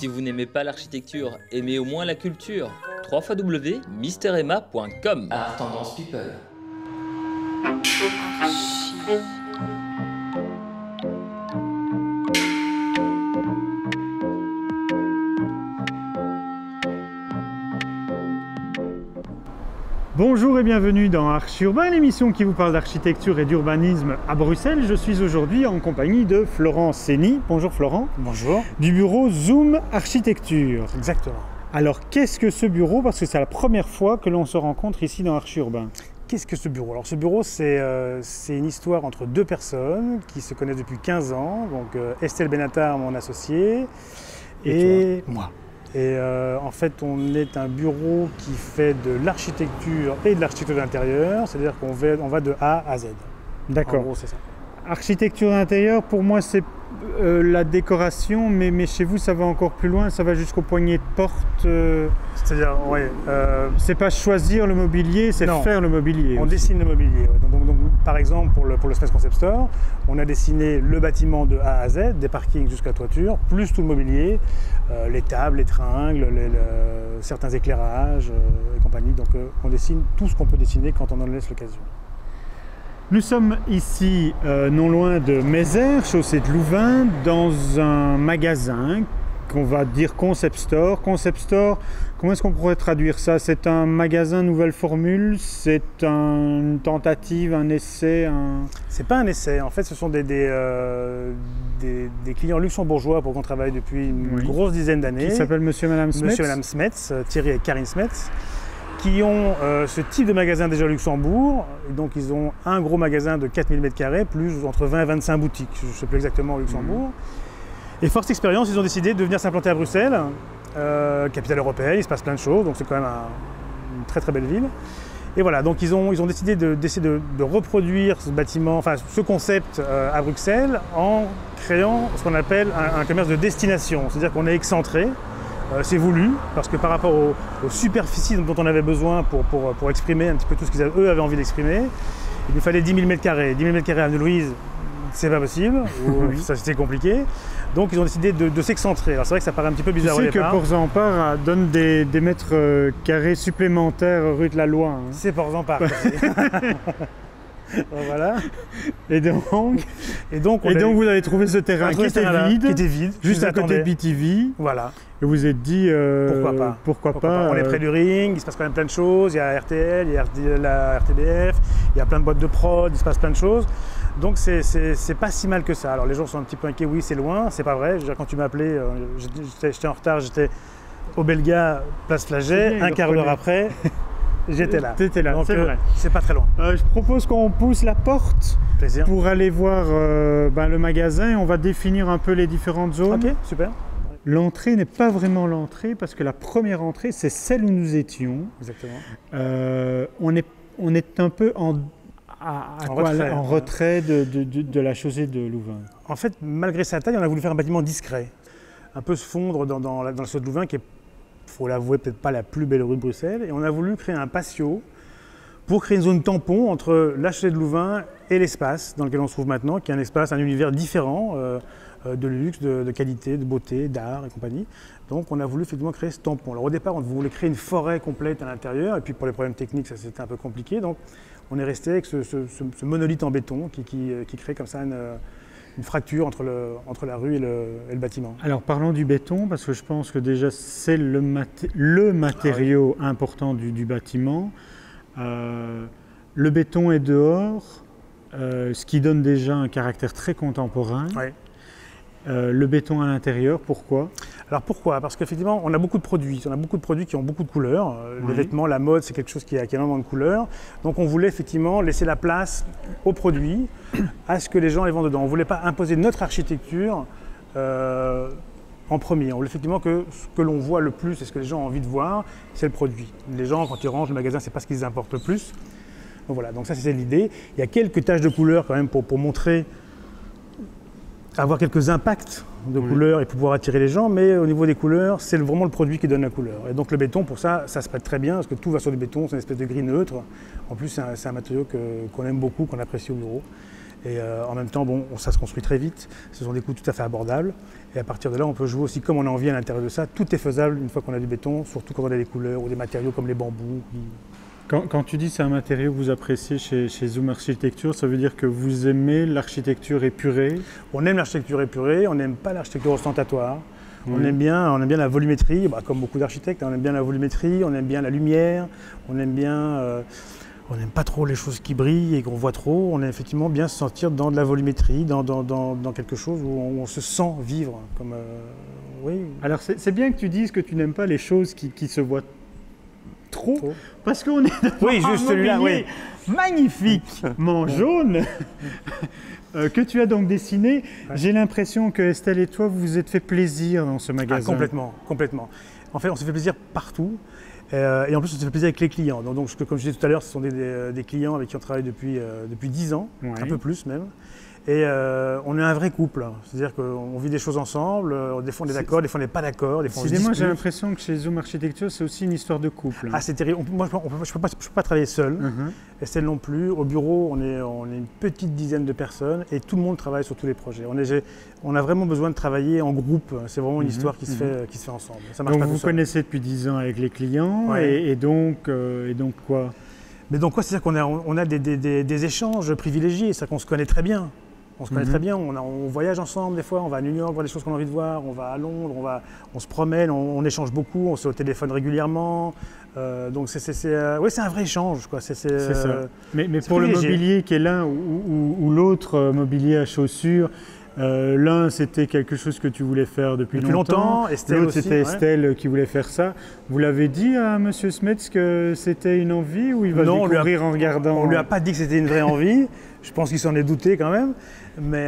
Si vous n'aimez pas l'architecture, aimez au moins la culture. www.misterema.com. Art Tendance People. Bonjour et bienvenue dans Archi Urbain, l'émission qui vous parle d'architecture et d'urbanisme à Bruxelles. Je suis aujourd'hui en compagnie de Florent Sény. Bonjour Florent. Bonjour. Du bureau Zoom Architecture. Exactement. Alors qu'est-ce que ce bureau? Parce que c'est la première fois que l'on se rencontre ici dans Archi Urbain. Qu'est-ce que ce bureau? Alors ce bureau, c'est une histoire entre deux personnes qui se connaissent depuis 15 ans. Donc Estelle Benatar, mon associé, et moi. Et en fait, on est un bureau qui fait de l'architecture et de l'architecture d'intérieur, c'est-à-dire qu'on va de A à Z. D'accord. En gros, c'est ça. Architecture d'intérieur, pour moi, c'est la décoration, mais chez vous, ça va encore plus loin, ça va jusqu'aux poignées de porte. C'est-à-dire, ouais. C'est pas choisir le mobilier, c'est faire le mobilier. On dessine le mobilier. Ouais. Donc, par exemple, pour le Space Concept Store, on a dessiné le bâtiment de A à Z, des parkings jusqu'à la toiture, plus tout le mobilier, les tables, les tringles, certains éclairages et compagnie. Donc, on dessine tout ce qu'on peut dessiner quand on en laisse l'occasion. Nous sommes ici, non loin de Mézères, chaussée de Louvain, dans un magasin qu'on va dire Concept Store. Concept Store, comment est-ce qu'on pourrait traduire ça? C'est un magasin nouvelle formule? C'est une tentative, un essai? C'est pas un essai. En fait, ce sont des clients luxembourgeois pour qu'on travaille depuis une grosse dizaine d'années. Qui s'appellent Monsieur et Madame Smets? Monsieur et Madame Smets, Thierry et Karine Smets, qui ont ce type de magasin déjà au Luxembourg. Et donc ils ont un gros magasin de 4000 m², plus entre 20 et 25 boutiques, je ne sais plus exactement au Luxembourg. Et force expérience, ils ont décidé de venir s'implanter à Bruxelles, capitale européenne, il se passe plein de choses, donc c'est quand même une très très belle ville. Et voilà, donc ils ont décidé d'essayer de reproduire ce bâtiment, enfin ce concept à Bruxelles, en créant ce qu'on appelle un commerce de destination, c'est-à-dire qu'on est excentré. C'est voulu, parce que par rapport aux superficies dont on avait besoin pour exprimer un petit peu tout ce qu'ils avaient envie d'exprimer, il nous fallait 10 000 m². 10 000 m² à Avenue Louise, c'est pas possible, ça c'était compliqué. Donc ils ont décidé de s'excentrer. Alors c'est vrai que ça paraît un petit peu bizarre au départ. Tu sais que Port-Zampar donne des mètres carrés supplémentaires rue de la Loi. Hein. C'est Port-Zampar. Voilà. Et donc vous avez trouvé ce terrain qui était vide, juste à côté de BTV. Voilà. Et vous vous êtes dit pourquoi pas. On est près du ring, il se passe quand même plein de choses. Il y a RTL, il y a la RTBF, il y a plein de boîtes de prod, il se passe plein de choses. Donc c'est pas si mal que ça. Alors les gens sont un petit peu inquiets, oui c'est loin, c'est pas vrai. Je veux dire, quand tu m'as appelé, j'étais en retard, j'étais au Belga, place Flaget, un quart d'heure après. J'étais là. T'étais là, c'est vrai. C'est pas très loin. Je propose qu'on pousse la porte pour aller voir le magasin. On va définir un peu les différentes zones. Ok, super. L'entrée n'est pas vraiment l'entrée parce que la première entrée, c'est celle où nous étions. Exactement. On est un peu en retrait de la chaussée de Louvain. En fait, malgré sa taille, on a voulu faire un bâtiment discret. Un peu se fondre dans la chaussée de Louvain qui est, il faut l'avouer, peut-être pas la plus belle rue de Bruxelles. Et on a voulu créer un patio pour créer une zone tampon entre la chaussée de Louvain et l'espace dans lequel on se trouve maintenant, qui est un espace, un univers différent, de luxe, de qualité, de beauté, d'art et compagnie. Donc on a voulu effectivement créer ce tampon. Alors au départ, on voulait créer une forêt complète à l'intérieur, et puis pour les problèmes techniques, ça c'était un peu compliqué. Donc on est resté avec ce monolithe en béton qui crée comme ça une fracture entre la rue et le bâtiment. Alors parlons du béton, parce que je pense que déjà c'est le matériau important du bâtiment. Le béton est dehors, ce qui donne déjà un caractère très contemporain. Oui. Le béton à l'intérieur, pourquoi? Alors pourquoi? Parce qu'effectivement, on a beaucoup de produits. On a beaucoup de produits qui ont beaucoup de couleurs. Les vêtements, la mode, c'est quelque chose qui a énormément de couleurs. Donc on voulait effectivement laisser la place aux produits, à ce que les gens les vendent dedans. On ne voulait pas imposer notre architecture en premier. On voulait effectivement que ce que l'on voit le plus et ce que les gens ont envie de voir, c'est le produit. Les gens, quand ils rangent le magasin, c'est pas ce qu'ils importent le plus. Donc voilà, donc ça c'est l'idée. Il y a quelques taches de couleurs quand même pour montrer, avoir quelques impacts de couleurs et pouvoir attirer les gens, mais au niveau des couleurs, c'est vraiment le produit qui donne la couleur. Et donc le béton, pour ça, ça se prête très bien, parce que tout va sur du béton, c'est une espèce de gris neutre. En plus, c'est un matériau qu'on aime beaucoup, qu'on apprécie au bureau. Et en même temps, bon, ça se construit très vite, ce sont des coûts tout à fait abordables. Et à partir de là, on peut jouer aussi comme on a envie à l'intérieur de ça. Tout est faisable une fois qu'on a du béton, surtout quand on a des couleurs ou des matériaux comme les bambous. Quand tu dis c'est un matériau que vous appréciez chez Zoom Architecture, ça veut dire que vous aimez l'architecture épurée? On aime l'architecture épurée, on n'aime pas l'architecture ostentatoire. On aime bien la volumétrie, comme beaucoup d'architectes, on aime bien la volumétrie, on aime bien la lumière, on aime bien... on n'aime pas trop les choses qui brillent et qu'on voit trop. On aime effectivement bien se sentir dans de la volumétrie, dans quelque chose où on se sent vivre. Oui. Alors c'est bien que tu dises que tu n'aimes pas les choses qui se voient trop, parce qu'on est dans juste celui-là, oui. Magnifiquement jaune que tu as donc dessiné. Ouais. J'ai l'impression que Estelle et toi, vous vous êtes fait plaisir dans ce magasin. Complètement. En fait, on s'est fait plaisir partout. Et en plus, on s'est fait plaisir avec les clients. Donc, comme je disais tout à l'heure, ce sont des clients avec qui on travaille depuis 10 ans, un peu plus même. Et on est un vrai couple. C'est-à-dire qu'on vit des choses ensemble. Des fois, on est d'accord, des fois, on n'est pas d'accord. Moi, j'ai l'impression que chez Zoom Architecture, c'est aussi une histoire de couple. Ah, c'est terrible. Moi, je ne peux pas travailler seul. Estelle non plus. Au bureau, on est une petite dizaine de personnes et tout le monde travaille sur tous les projets. On a vraiment besoin de travailler en groupe. C'est vraiment une histoire qui se fait ensemble. Ça marche donc, pas vous connaissez depuis 10 ans avec les clients et donc quoi? Mais donc quoi, c'est-à-dire qu'on a des échanges privilégiés, c'est-à-dire qu'on se connaît très bien. On se connaît très bien, on voyage ensemble des fois, on va à New York voir des choses qu'on a envie de voir, on va à Londres, on se promène, on échange beaucoup, on se au téléphone régulièrement. Donc c'est un vrai échange, quoi. C'est ça. Mais pour le mobilier qui est l'un ou l'autre mobilier à chaussures, l'un c'était quelque chose que tu voulais faire depuis longtemps. L'autre c'était Estelle qui voulait faire ça. Vous l'avez dit à M. Smets que c'était une envie ou il va découvrir en regardant? On lui a pas dit que c'était une vraie envie. Je pense qu'il s'en est douté quand même. Mais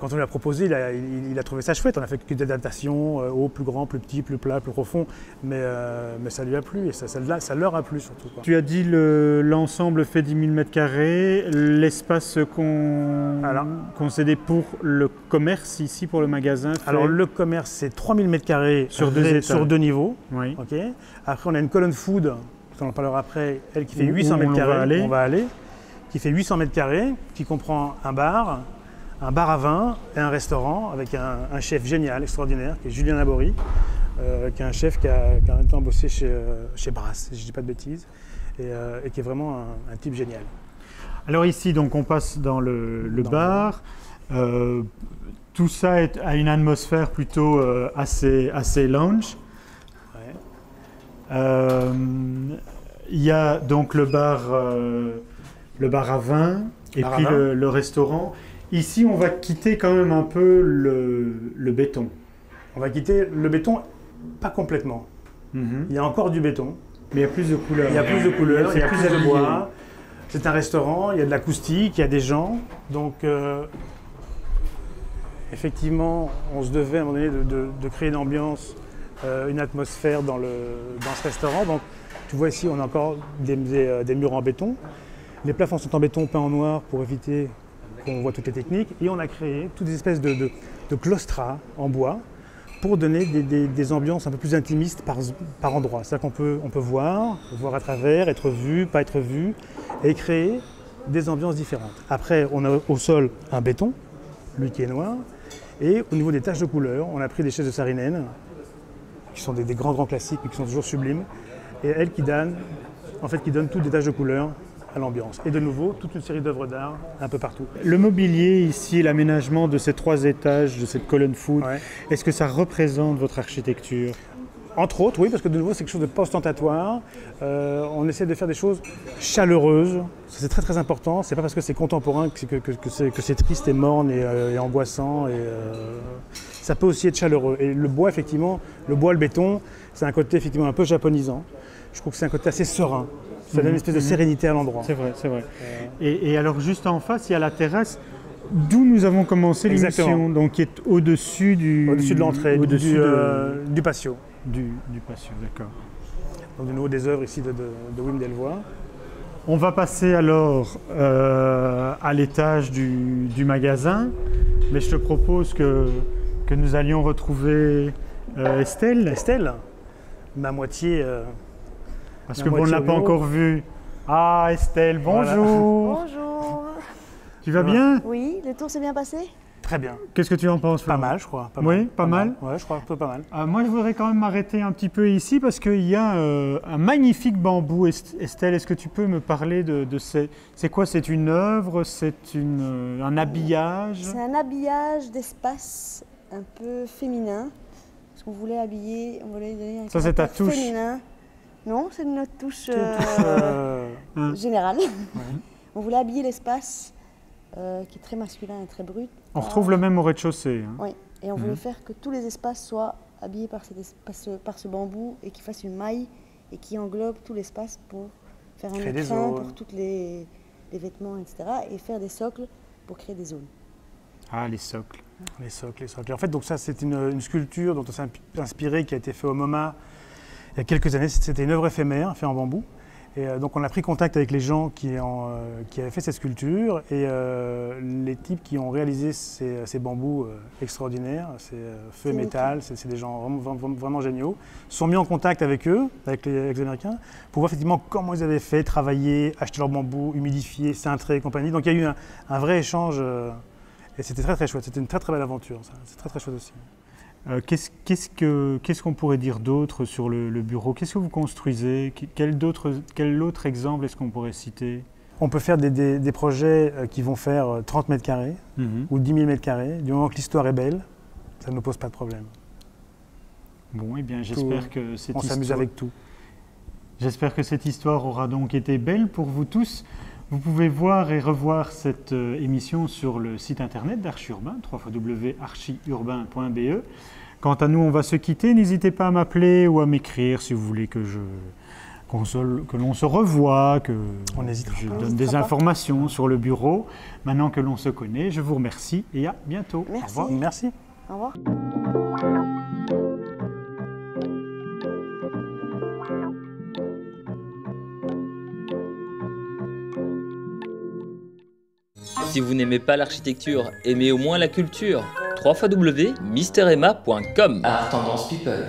quand on lui a proposé, il a trouvé ça chouette. On a fait quelques adaptations, haut, plus grand, plus petit, plus plat, plus profond. Mais ça lui a plu et ça leur a plu surtout, quoi. Tu as dit l'ensemble fait 10 000 m². L'espace concédé pour le commerce ici, pour le magasin Alors le commerce, c'est 3 000 m² sur deux niveaux. Oui. Okay. Après, on a une colonne food, on en parlera après, elle qui fait 800 m². On va aller. Qui fait 800 m², qui comprend un bar à vin et un restaurant avec un chef génial, extraordinaire, qui est Julien Laborie, qui est un chef qui a en même temps bossé chez Brass, si je ne dis pas de bêtises, et qui est vraiment un type génial. Alors ici, donc, on passe dans le bar. Tout ça a une atmosphère plutôt assez lounge. Il y a donc le bar à vin et puis le restaurant. Ici, on va quitter quand même un peu le béton. On va quitter le béton, pas complètement. Il y a encore du béton. Mais il y a plus de couleurs. Il y a plus de couleurs, il y a plus de bois. C'est un restaurant, il y a de l'acoustique, il y a des gens. Donc, effectivement, on se devait à un moment donné de créer une ambiance, une atmosphère dans ce restaurant. Donc, tu vois ici, on a encore des murs en béton. Les plafonds sont en béton peints en noir pour éviter qu'on voit toutes les techniques. Et on a créé toutes des espèces de claustras en bois pour donner des ambiances un peu plus intimistes par endroit. C'est-à-dire qu'on peut voir à travers, être vu, pas être vu, et créer des ambiances différentes. Après, on a au sol un béton, lui qui est noir, et au niveau des taches de couleur, on a pris des chaises de Saarinen, qui sont des grands classiques, mais qui sont toujours sublimes, et elles qui donnent toutes des taches de couleur à l'ambiance. Et de nouveau, toute une série d'œuvres d'art un peu partout. Le mobilier ici, l'aménagement de ces 3 étages, de cette colonne food, est-ce que ça représente votre architecture? Entre autres, oui, parce que de nouveau, c'est quelque chose de pas ostentatoire. On essaie de faire des choses chaleureuses. Ça, c'est très important. C'est pas parce que c'est contemporain que c'est triste et morne et angoissant. Ça peut aussi être chaleureux. Et le bois, effectivement, le béton, c'est un côté effectivement un peu japonisant. Je trouve que c'est un côté assez serein. Ça donne une espèce de sérénité à l'endroit. C'est vrai. Et alors, juste en face, il y a la terrasse d'où nous avons commencé l'émission, donc qui est au-dessus de l'entrée, du patio. Du patio, d'accord. Donc de nouveau des œuvres ici de Wim Delvoye. On va passer alors à l'étage du magasin, mais je te propose que nous allions retrouver Estelle. Estelle, ma moitié... Parce qu'on ne l'a pas encore vue. Ah, Estelle, bonjour. Bonjour. Tu vas bien? Oui, le tour s'est bien passé? Très bien. Qu'est-ce que tu en penses, Pas Florent? mal, je crois. Oui, pas mal. Ouais, je crois un peu pas mal. Moi, je voudrais quand même m'arrêter un petit peu ici parce qu'il y a un magnifique bambou. Estelle, est-ce que tu peux me parler de ces... C'est quoi? C'est une œuvre? C'est un habillage? C'est un habillage d'espace un peu féminin. Parce qu'on voulait habiller, on voulait donner un Ça, c'est ta caractère touche? féminin. Non, c'est notre touche Hein. générale. On voulait habiller l'espace qui est très masculin et très brut. On retrouve le même au rez-de-chaussée. Hein. Oui, et on voulait faire que tous les espaces soient habillés par ce bambou et qu'il fasse une maille et qui englobe tout l'espace pour faire un Créer des écrin zones. pour tous les vêtements, etc. Et faire des socles pour créer des zones. Ah, les socles. Les socles, les socles. En fait, donc ça, c'est une sculpture dont on s'est inspiré, qui a été faite au MoMA il y a quelques années. C'était une œuvre éphémère faite en bambou. Et donc on a pris contact avec les gens qui avaient fait cette sculpture et les types qui ont réalisé ces bambous extraordinaires, ces feux et métal, c'est des gens vraiment géniaux, sont mis en contact avec eux, avec les Américains, pour voir effectivement comment ils avaient fait, travailler, acheter leur bambou, humidifier, cintrer et compagnie. Donc il y a eu un vrai échange et c'était très chouette, c'était une très belle aventure, ça. C'est très chouette aussi. Qu'est-ce qu'on pourrait dire d'autre sur le bureau? Qu'est-ce que vous construisez? Quel autre exemple est-ce qu'on pourrait citer? On peut faire des projets qui vont faire 30 mètres carrés ou 10 000 mètres carrés. Du moment que l'histoire est belle, ça ne nous pose pas de problème. Bon, eh bien, j'espère que cette On s'amuse avec tout. J'espère que cette histoire aura donc été belle pour vous tous. Vous pouvez voir et revoir cette émission sur le site internet d'Archurbain, www.archiurbain.be. Quant à nous, on va se quitter. N'hésitez pas à m'appeler ou à m'écrire si vous voulez que l'on se revoie, que je donne des informations sur le bureau. Maintenant que l'on se connaît, je vous remercie et à bientôt. Merci. Au revoir. Merci. Au revoir. Si vous n'aimez pas l'architecture, aimez au moins la culture. www.misteremma.com. Art Tendance People.